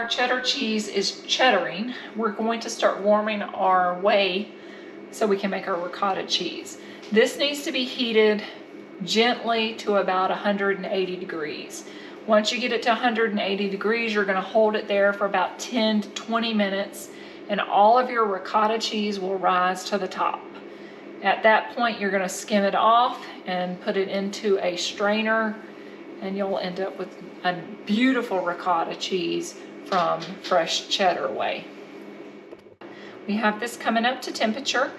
our cheddar cheese is cheddaring, we're going to start warming our whey so we can make our ricotta cheese. This needs to be heated gently to about 180 degrees. Once you get it to 180 degrees, you're going to hold it there for about 10 to 20 minutes, and all of your ricotta cheese will rise to the top. At that point, you're going to skim it off and put it into a strainer, and you'll end up with a beautiful ricotta cheese from fresh Cheddar Whey. We have this coming up to temperature,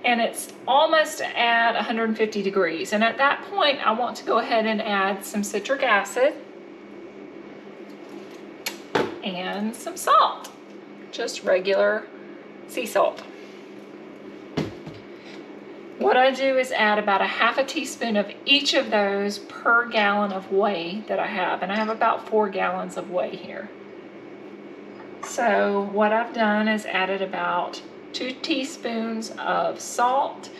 and it's almost at 150 degrees. And at that point, I want to go ahead and add some citric acid and some salt, just regular sea salt. What I do is add about a half a teaspoon of each of those per gallon of whey that I have, and I have about 4 gallons of whey here. So what I've done is added about 2 teaspoons of salt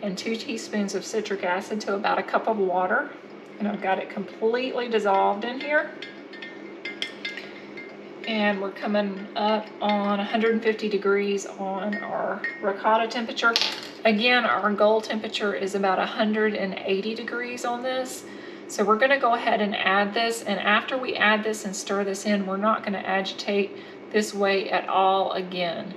and 2 teaspoons of citric acid to about a cup of water, and I've got it completely dissolved in here. And we're coming up on 150 degrees on our ricotta temperature. Again, our goal temperature is about 180 degrees on this. So we're gonna go ahead and add this, and after we add this and stir this in, we're not gonna agitate this whey at all again.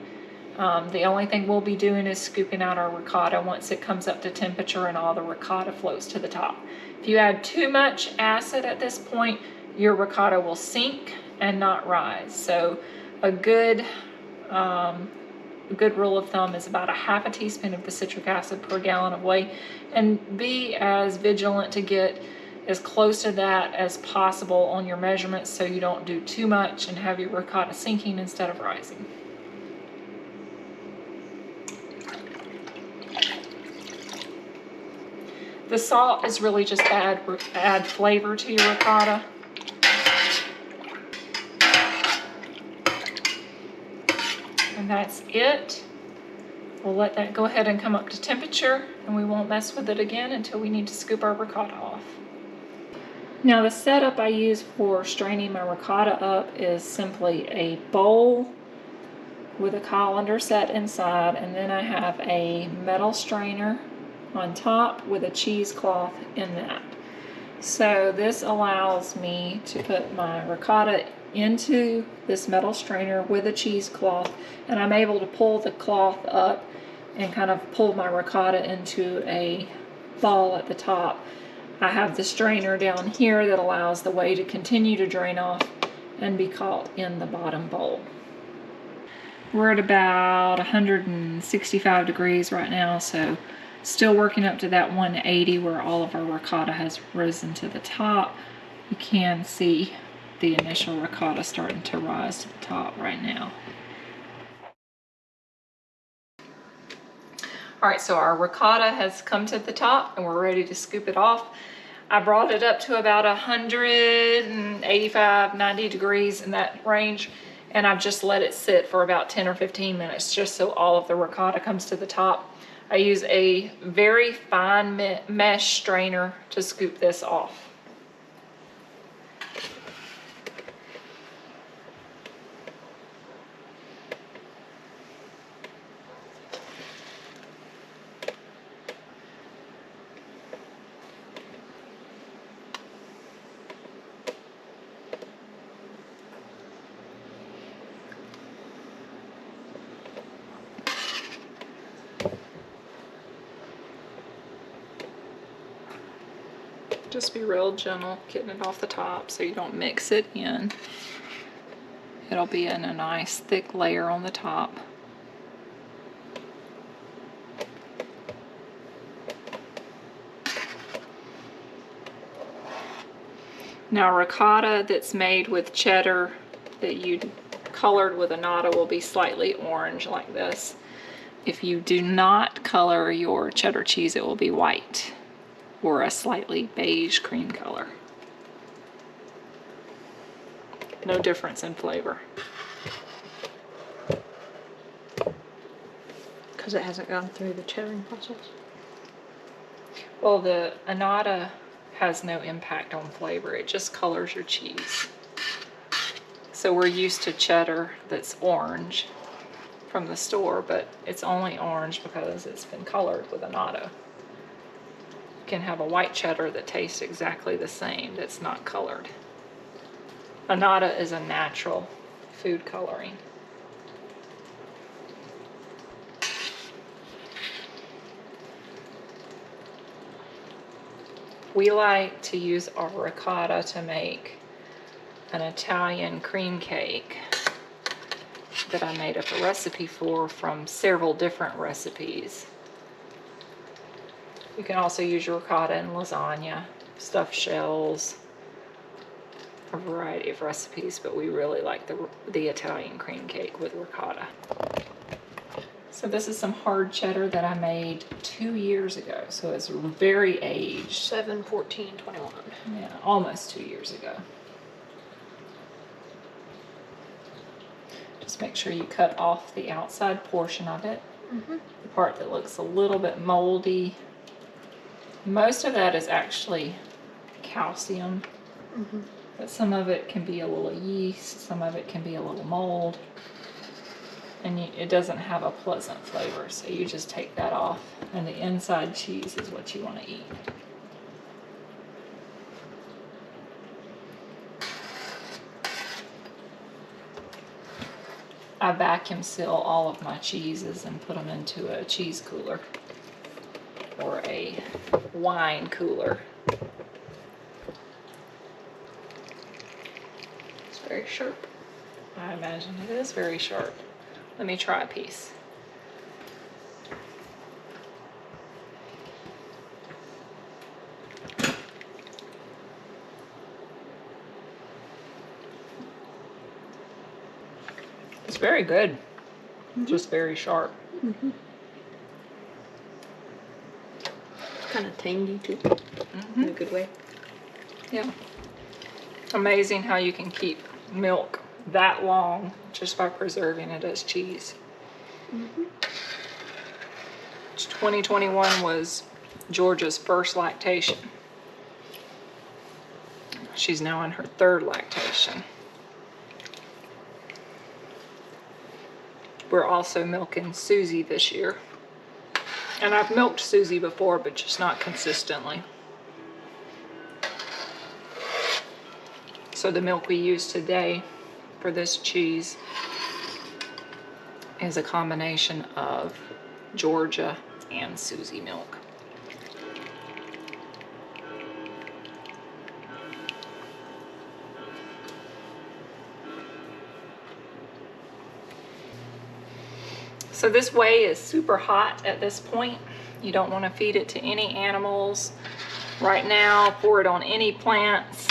The only thing we'll be doing is scooping out our ricotta once it comes up to temperature and all the ricotta floats to the top. If you add too much acid at this point, your ricotta will sink and not rise. So a good rule of thumb is about a half a teaspoon of the citric acid per gallon of whey, and be as vigilant to get as close to that as possible on your measurements so you don't do too much and have your ricotta sinking instead of rising. The salt is really just to add flavor to your ricotta. And that's it. We'll let that go ahead and come up to temperature, and we won't mess with it again until we need to scoop our ricotta off. Now the setup I use for straining my ricotta up is simply a bowl with a colander set inside, and then I have a metal strainer on top with a cheesecloth in that. So this allows me to put my ricotta into this metal strainer with a cheesecloth, and I'm able to pull the cloth up and kind of pull my ricotta into a ball at the top. I have the strainer down here that allows the whey to continue to drain off and be caught in the bottom bowl. We're at about 165 degrees right now, so still working up to that 180 where all of our ricotta has risen to the top. You can see the initial ricotta starting to rise to the top right now. All right, so our ricotta has come to the top and we're ready to scoop it off. I brought it up to about 185, 90 degrees in that range, and I've just let it sit for about 10 or 15 minutes just so all of the ricotta comes to the top. I use a very fine mesh strainer to scoop this off. Just be real gentle getting it off the top so you don't mix it in. It'll be in a nice thick layer on the top. Now ricotta that's made with cheddar that you colored with annatto will be slightly orange like this. If you do not color your cheddar cheese, it will be white or a slightly beige cream color. No difference in flavor. Because it hasn't gone through the cheddaring process? Well, the annatto has no impact on flavor. It just colors your cheese. So we're used to cheddar that's orange from the store, but it's only orange because it's been colored with annatto. You can have a white cheddar that tastes exactly the same that's not colored. Annatto is a natural food coloring. We like to use our ricotta to make an Italian cream cake that I made up a recipe for from several different recipes. You can also use your ricotta in lasagna, stuffed shells, a variety of recipes, but we really like the Italian cream cake with ricotta. So this is some hard cheddar that I made 2 years ago, so it's very aged. 7/14/21. Yeah, almost 2 years ago. Just make sure you cut off the outside portion of it, the part that looks a little bit moldy. Most of that is actually calcium, but some of it can be a little yeast, some of it can be a little mold, and it doesn't have a pleasant flavor, so you just take that off, and the inside cheese is what you want to eat. I vacuum seal all of my cheeses and put them into a cheese cooler or a wine cooler. It's very sharp. I imagine it is very sharp. Let me try a piece. It's very good, just very sharp. Kind of tangy too, in a good way. Yeah. Amazing how you can keep milk that long just by preserving it as cheese. 2021 was Georgia's first lactation. She's now in her 3rd lactation. We're also milking Susie this year. And I've milked Susie before, but just not consistently. So the milk we use today for this cheese is a combination of Georgia and Susie milk. So this whey is super hot at this point. You don't want to feed it to any animals right now. Pour it on any plants.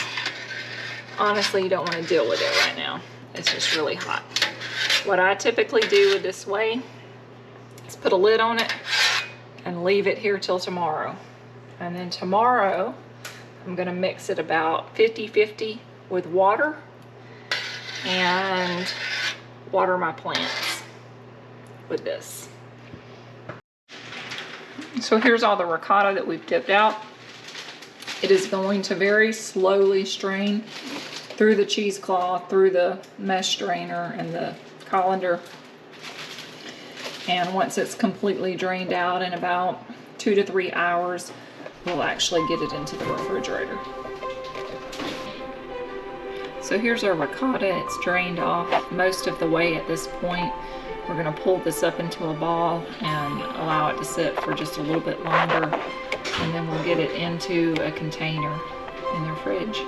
Honestly, you don't want to deal with it right now. It's just really hot. What I typically do with this whey is put a lid on it and leave it here till tomorrow. And then tomorrow, I'm going to mix it about 50-50 with water and water my plants with this. So here's all the ricotta that we've dipped out. It is going to very slowly strain through the cheesecloth, through the mesh strainer and the colander. And once it's completely drained out in about 2 to 3 hours, we'll actually get it into the refrigerator. So here's our ricotta. It's drained off most of the way at this point. We're going to pull this up into a ball and allow it to sit for just a little bit longer, and then we'll get it into a container in the fridge.